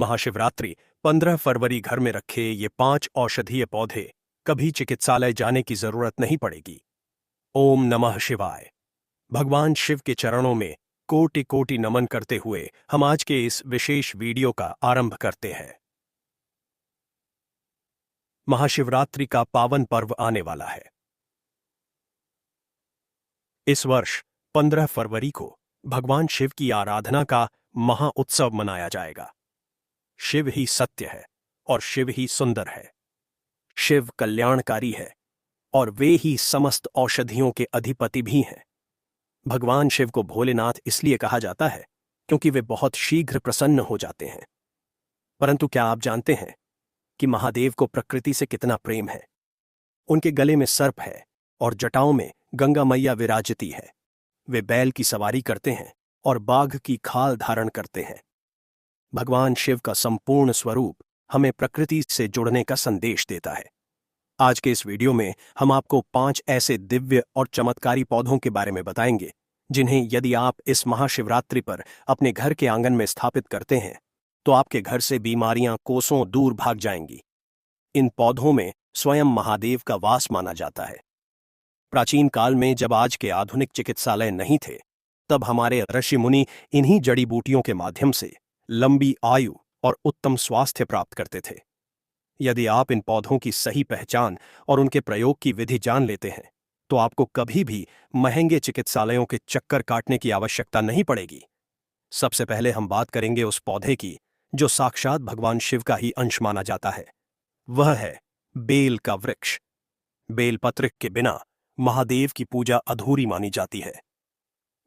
महाशिवरात्रि 15 फरवरी घर में रखे ये 5 औषधीय पौधे कभी चिकित्सालय जाने की जरूरत नहीं पड़ेगी। ओम नमः शिवाय। भगवान शिव के चरणों में कोटि कोटि नमन करते हुए हम आज के इस विशेष वीडियो का आरंभ करते हैं। महाशिवरात्रि का पावन पर्व आने वाला है। इस वर्ष 15 फरवरी को भगवान शिव की आराधना का महाउत्सव मनाया जाएगा। शिव ही सत्य है और शिव ही सुंदर है। शिव कल्याणकारी है और वे ही समस्त औषधियों के अधिपति भी हैं। भगवान शिव को भोलेनाथ इसलिए कहा जाता है क्योंकि वे बहुत शीघ्र प्रसन्न हो जाते हैं। परंतु क्या आप जानते हैं कि महादेव को प्रकृति से कितना प्रेम है? उनके गले में सर्प है और जटाओं में गंगा मैया विराजती है। वे बैल की सवारी करते हैं और बाघ की खाल धारण करते हैं। भगवान शिव का संपूर्ण स्वरूप हमें प्रकृति से जुड़ने का संदेश देता है। आज के इस वीडियो में हम आपको 5 ऐसे दिव्य और चमत्कारी पौधों के बारे में बताएंगे जिन्हें यदि आप इस महाशिवरात्रि पर अपने घर के आंगन में स्थापित करते हैं तो आपके घर से बीमारियां कोसों दूर भाग जाएंगी। इन पौधों में स्वयं महादेव का वास माना जाता है। प्राचीन काल में जब आज के आधुनिक चिकित्सालय नहीं थे, तब हमारे ऋषि मुनि इन्हीं जड़ी बूटियों के माध्यम से लंबी आयु और उत्तम स्वास्थ्य प्राप्त करते थे। यदि आप इन पौधों की सही पहचान और उनके प्रयोग की विधि जान लेते हैं तो आपको कभी भी महंगे चिकित्सालयों के चक्कर काटने की आवश्यकता नहीं पड़ेगी। सबसे पहले हम बात करेंगे उस पौधे की जो साक्षात भगवान शिव का ही अंश माना जाता है। वह है बेल का वृक्ष। बेलपत्र के बिना महादेव की पूजा अधूरी मानी जाती है।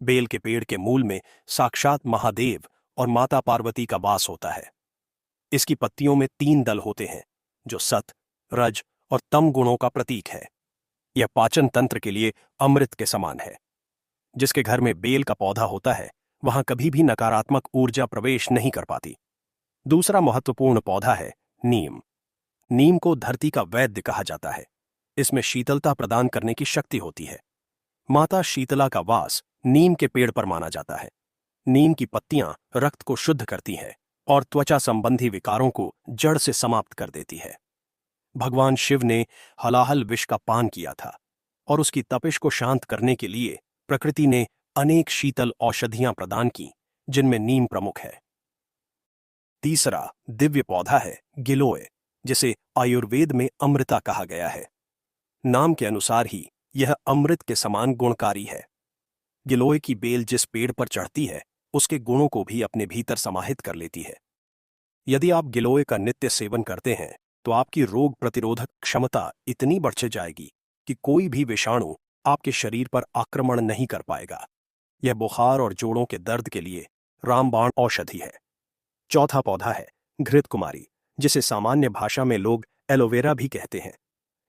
बेल के पेड़ के मूल में साक्षात महादेव और माता पार्वती का वास होता है। इसकी पत्तियों में 3 दल होते हैं जो सत, रज और तम गुणों का प्रतीक है। यह पाचन तंत्र के लिए अमृत के समान है। जिसके घर में बेल का पौधा होता है वहां कभी भी नकारात्मक ऊर्जा प्रवेश नहीं कर पाती। दूसरा महत्वपूर्ण पौधा है नीम। नीम को धरती का वैद्य कहा जाता है। इसमें शीतलता प्रदान करने की शक्ति होती है। माता शीतला का वास नीम के पेड़ पर माना जाता है। नीम की पत्तियां रक्त को शुद्ध करती हैं और त्वचा संबंधी विकारों को जड़ से समाप्त कर देती है। भगवान शिव ने हलाहल विष का पान किया था और उसकी तपिश को शांत करने के लिए प्रकृति ने अनेक शीतल औषधियां प्रदान की, जिनमें नीम प्रमुख है। तीसरा दिव्य पौधा है गिलोय, जिसे आयुर्वेद में अमृता कहा गया है। नाम के अनुसार ही यह अमृत के समान गुणकारी है। गिलोय की बेल जिस पेड़ पर चढ़ती है उसके गुणों को भी अपने भीतर समाहित कर लेती है। यदि आप गिलोय का नित्य सेवन करते हैं तो आपकी रोग प्रतिरोधक क्षमता इतनी बढ़ जाएगी कि कोई भी विषाणु आपके शरीर पर आक्रमण नहीं कर पाएगा। यह बुखार और जोड़ों के दर्द के लिए रामबाण औषधि है। चौथा पौधा है घृत कुमारी, जिसे सामान्य भाषा में लोग एलोवेरा भी कहते हैं।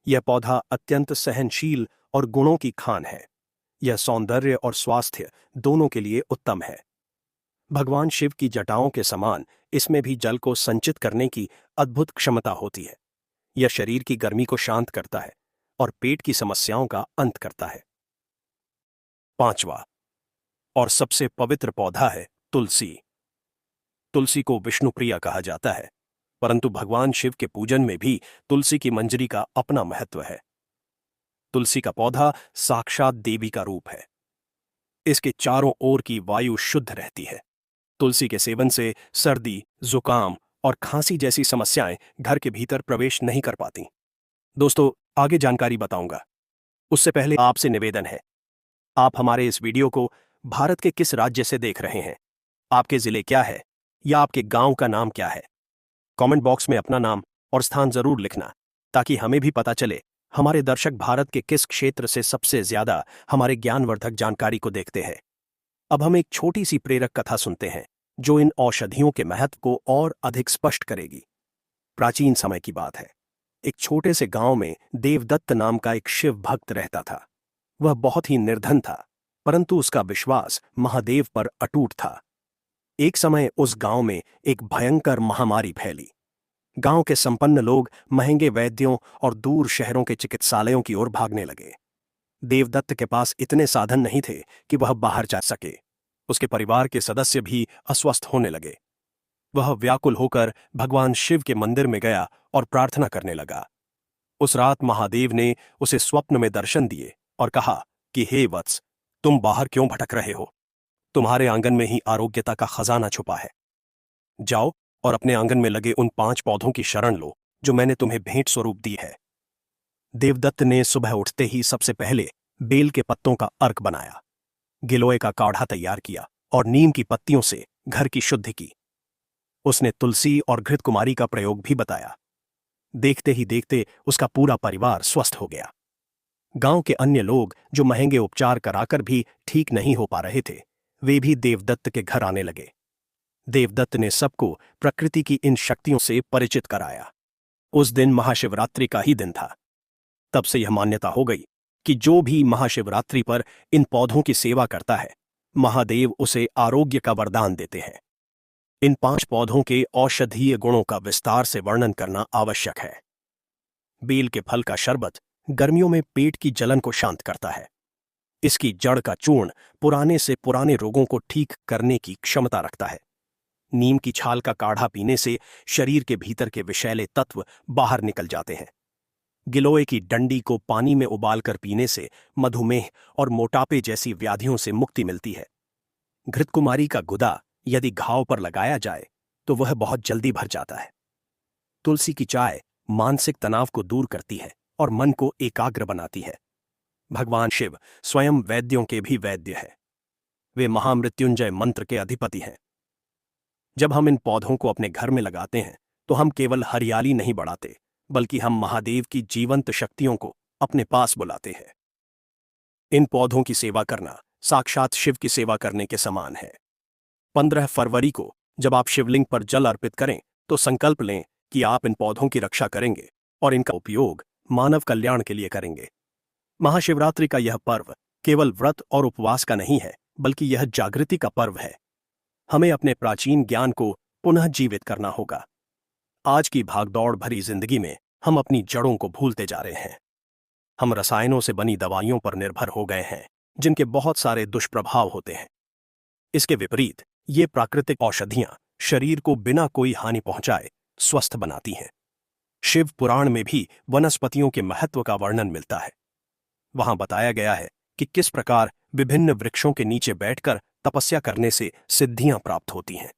यह पौधा अत्यंत सहनशील और गुणों की खान है। यह सौंदर्य और स्वास्थ्य दोनों के लिए उत्तम है। भगवान शिव की जटाओं के समान इसमें भी जल को संचित करने की अद्भुत क्षमता होती है। यह शरीर की गर्मी को शांत करता है और पेट की समस्याओं का अंत करता है। पांचवा और सबसे पवित्र पौधा है तुलसी। तुलसी को विष्णुप्रिया कहा जाता है, परंतु भगवान शिव के पूजन में भी तुलसी की मंजरी का अपना महत्व है। तुलसी का पौधा साक्षात देवी का रूप है। इसके चारों ओर की वायु शुद्ध रहती है। तुलसी के सेवन से सर्दी, जुकाम और खांसी जैसी समस्याएं घर के भीतर प्रवेश नहीं कर पाती। दोस्तों, आगे जानकारी बताऊंगा, उससे पहले आपसे निवेदन है, आप हमारे इस वीडियो को भारत के किस राज्य से देख रहे हैं? आपके जिले क्या है या आपके गांव का नाम क्या है? कमेंट बॉक्स में अपना नाम और स्थान जरूर लिखना, ताकि हमें भी पता चले हमारे दर्शक भारत के किस क्षेत्र से सबसे ज्यादा हमारे ज्ञानवर्धक जानकारी को देखते हैं। अब हम एक छोटी सी प्रेरक कथा सुनते हैं जो इन औषधियों के महत्व को और अधिक स्पष्ट करेगी। प्राचीन समय की बात है। एक छोटे से गांव में देवदत्त नाम का एक शिव भक्त रहता था। वह बहुत ही निर्धन था, परंतु उसका विश्वास महादेव पर अटूट था। एक समय उस गांव में एक भयंकर महामारी फैली। गांव के संपन्न लोग महंगे वैद्यों और दूर शहरों के चिकित्सालयों की ओर भागने लगे। देवदत्त के पास इतने साधन नहीं थे कि वह बाहर जा सके। उसके परिवार के सदस्य भी अस्वस्थ होने लगे। वह व्याकुल होकर भगवान शिव के मंदिर में गया और प्रार्थना करने लगा। उस रात महादेव ने उसे स्वप्न में दर्शन दिए और कहा कि हे वत्स, तुम बाहर क्यों भटक रहे हो? तुम्हारे आंगन में ही आरोग्यता का खजाना छुपा है। जाओ और अपने आंगन में लगे उन 5 पौधों की शरण लो जो मैंने तुम्हें भेंट स्वरूप दी है। देवदत्त ने सुबह उठते ही सबसे पहले बेल के पत्तों का अर्क बनाया, गिलोय का काढ़ा तैयार किया और नीम की पत्तियों से घर की शुद्धि की। उसने तुलसी और घृतकुमारी का प्रयोग भी बताया। देखते ही देखते उसका पूरा परिवार स्वस्थ हो गया। गांव के अन्य लोग जो महंगे उपचार कराकर भी ठीक नहीं हो पा रहे थे, वे भी देवदत्त के घर आने लगे। देवदत्त ने सबको प्रकृति की इन शक्तियों से परिचित कराया। उस दिन महाशिवरात्रि का ही दिन था। तब से यह मान्यता हो गई कि जो भी महाशिवरात्रि पर इन पौधों की सेवा करता है, महादेव उसे आरोग्य का वरदान देते हैं। इन 5 पौधों के औषधीय गुणों का विस्तार से वर्णन करना आवश्यक है। बेल के फल का शरबत गर्मियों में पेट की जलन को शांत करता है। इसकी जड़ का चूर्ण पुराने से पुराने रोगों को ठीक करने की क्षमता रखता है। नीम की छाल का काढ़ा पीने से शरीर के भीतर के विषैले तत्व बाहर निकल जाते हैं। गिलोय की डंडी को पानी में उबालकर पीने से मधुमेह और मोटापे जैसी व्याधियों से मुक्ति मिलती है। घृतकुमारी का गुदा यदि घाव पर लगाया जाए तो वह बहुत जल्दी भर जाता है। तुलसी की चाय मानसिक तनाव को दूर करती है और मन को एकाग्र बनाती है। भगवान शिव स्वयं वैद्यों के भी वैद्य है। वे महामृत्युंजय मंत्र के अधिपति हैं। जब हम इन पौधों को अपने घर में लगाते हैं तो हम केवल हरियाली नहीं बढ़ाते, बल्कि हम महादेव की जीवंत शक्तियों को अपने पास बुलाते हैं। इन पौधों की सेवा करना साक्षात शिव की सेवा करने के समान है। 15 फरवरी को जब आप शिवलिंग पर जल अर्पित करें तो संकल्प लें कि आप इन पौधों की रक्षा करेंगे और इनका उपयोग मानव कल्याण के लिए करेंगे। महाशिवरात्रि का यह पर्व केवल व्रत और उपवास का नहीं है, बल्कि यह जागृति का पर्व है। हमें अपने प्राचीन ज्ञान को पुनः जीवित करना होगा। आज की भागदौड़ भरी जिंदगी में हम अपनी जड़ों को भूलते जा रहे हैं। हम रसायनों से बनी दवाइयों पर निर्भर हो गए हैं, जिनके बहुत सारे दुष्प्रभाव होते हैं। इसके विपरीत ये प्राकृतिक औषधियां शरीर को बिना कोई हानि पहुंचाए स्वस्थ बनाती हैं। शिव पुराण में भी वनस्पतियों के महत्व का वर्णन मिलता है। वहां बताया गया है कि किस प्रकार विभिन्न वृक्षों के नीचे बैठकर तपस्या करने से सिद्धियां प्राप्त होती हैं।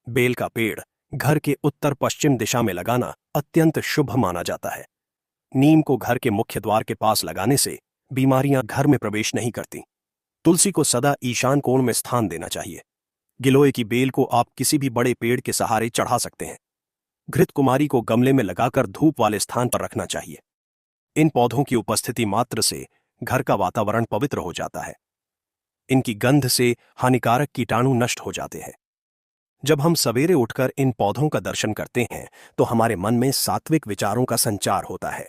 बेल का पेड़ घर के उत्तर पश्चिम दिशा में लगाना अत्यंत शुभ माना जाता है। नीम को घर के मुख्य द्वार के पास लगाने से बीमारियां घर में प्रवेश नहीं करती। तुलसी को सदा ईशान कोण में स्थान देना चाहिए। गिलोय की बेल को आप किसी भी बड़े पेड़ के सहारे चढ़ा सकते हैं। घृतकुमारी को गमले में लगाकर धूप वाले स्थान पर रखना चाहिए। इन पौधों की उपस्थिति मात्र से घर का वातावरण पवित्र हो जाता है। इनकी गंध से हानिकारक कीटाणु नष्ट हो जाते हैं। जब हम सवेरे उठकर इन पौधों का दर्शन करते हैं तो हमारे मन में सात्विक विचारों का संचार होता है।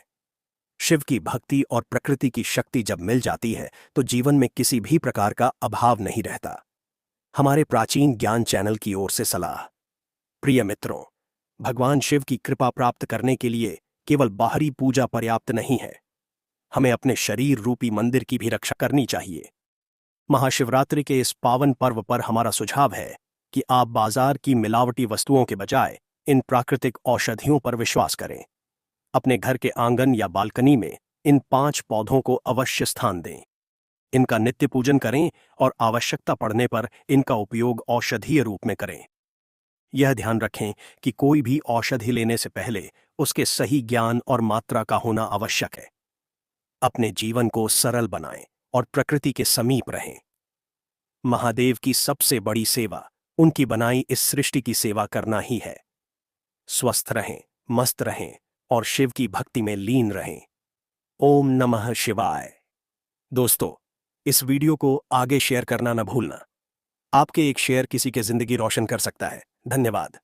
शिव की भक्ति और प्रकृति की शक्ति जब मिल जाती है तो जीवन में किसी भी प्रकार का अभाव नहीं रहता। हमारे प्राचीन ज्ञान चैनल की ओर से सलाह। प्रिय मित्रों, भगवान शिव की कृपा प्राप्त करने के लिए केवल बाहरी पूजा पर्याप्त नहीं है। हमें अपने शरीर रूपी मंदिर की भी रक्षा करनी चाहिए। महाशिवरात्रि के इस पावन पर्व पर हमारा सुझाव है कि आप बाजार की मिलावटी वस्तुओं के बजाय इन प्राकृतिक औषधियों पर विश्वास करें। अपने घर के आंगन या बालकनी में इन 5 पौधों को अवश्य स्थान दें। इनका नित्य पूजन करें और आवश्यकता पड़ने पर इनका उपयोग औषधीय रूप में करें। यह ध्यान रखें कि कोई भी औषधि लेने से पहले उसके सही ज्ञान और मात्रा का होना आवश्यक है। अपने जीवन को सरल बनाएं और प्रकृति के समीप रहें। महादेव की सबसे बड़ी सेवा उनकी बनाई इस सृष्टि की सेवा करना ही है। स्वस्थ रहें, मस्त रहें और शिव की भक्ति में लीन रहें। ओम नमः शिवाय। दोस्तों, इस वीडियो को आगे शेयर करना न भूलना। आपके एक शेयर किसी की जिंदगी रोशन कर सकता है। धन्यवाद।